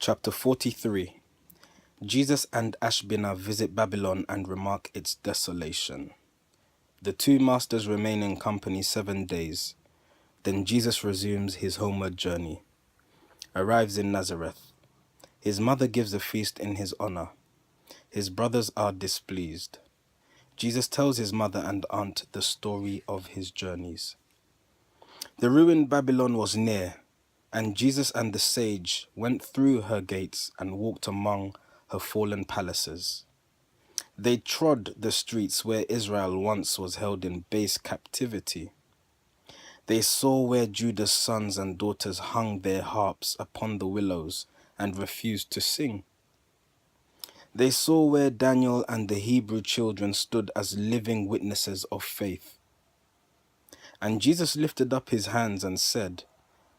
Chapter 43. Jesus and Ashbina visit Babylon and remark its desolation. The two masters remain in company 7 days. Then Jesus resumes his homeward journey. Arrives in Nazareth. His mother gives a feast in his honor. His brothers are displeased. Jesus tells his mother and aunt the story of his journeys. The ruined Babylon was near, and Jesus and the sage went through her gates and walked among her fallen palaces. They trod the streets where Israel once was held in base captivity. They saw where Judah's sons and daughters hung their harps upon the willows and refused to sing. They saw where Daniel and the Hebrew children stood as living witnesses of faith. And Jesus lifted up his hands and said,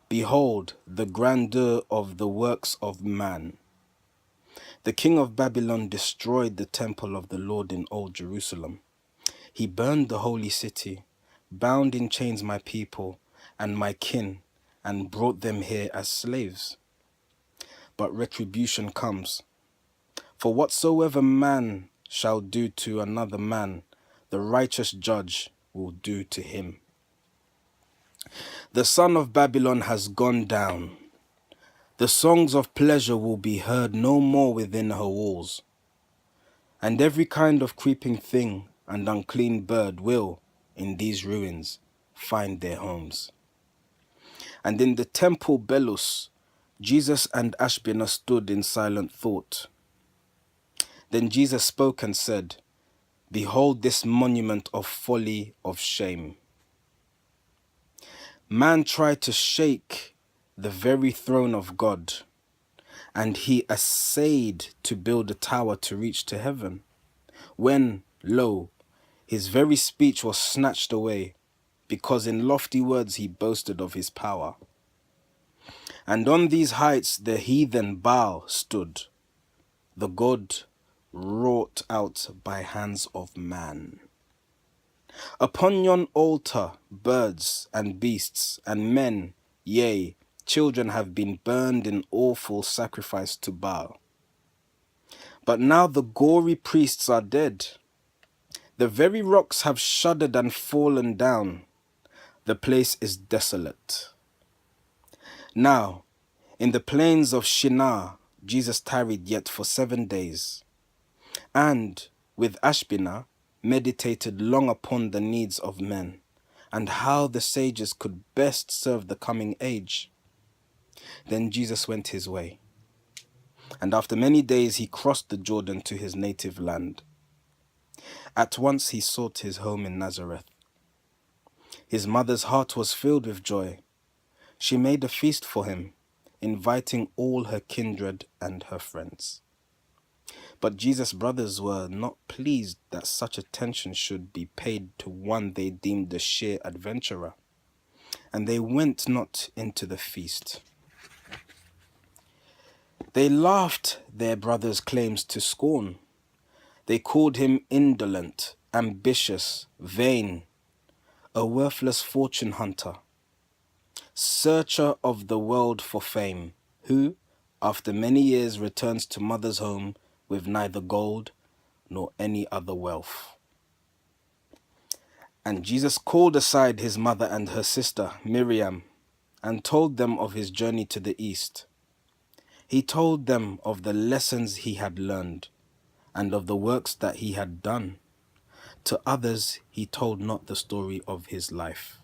"Behold the grandeur of the works of man. The king of Babylon destroyed the temple of the Lord in old Jerusalem. He burned the holy city, bound in chains my people and my kin, and brought them here as slaves. But retribution comes. For whatsoever man shall do to another man, the righteous judge will do to him. The son of Babylon has gone down. The songs of pleasure will be heard no more within her walls. And every kind of creeping thing and unclean bird will, in these ruins, find their homes." And in the temple Belus, Jesus and Ashbina stood in silent thought. Then Jesus spoke and said, "Behold this monument of folly, of shame. Man tried to shake the very throne of God, and he essayed to build a tower to reach to heaven, when, lo, his very speech was snatched away, because in lofty words he boasted of his power. And on these heights the heathen Baal stood, the god wrought out by hands of man. Upon yon altar birds and beasts and men, yea, children have been burned in awful sacrifice to Baal. But now the gory priests are dead. The very rocks have shuddered and fallen down. The place is desolate." Now, in the plains of Shinar, Jesus tarried yet for 7 days, and, with Ashbina, meditated long upon the needs of men, and how the sages could best serve the coming age. Then Jesus went his way, and after many days he crossed the Jordan to his native land. At once he sought his home in Nazareth. His mother's heart was filled with joy. She made a feast for him, inviting all her kindred and her friends. But Jesus' brothers were not pleased that such attention should be paid to one they deemed a sheer adventurer, and they went not into the feast. They laughed their brother's claims to scorn. They called him indolent, ambitious, vain, a worthless fortune hunter, searcher of the world for fame, who, after many years, returns to mother's home with neither gold nor any other wealth. And Jesus called aside his mother and her sister, Miriam, and told them of his journey to the east. He told them of the lessons he had learned and of the works that he had done. To others he told not the story of his life.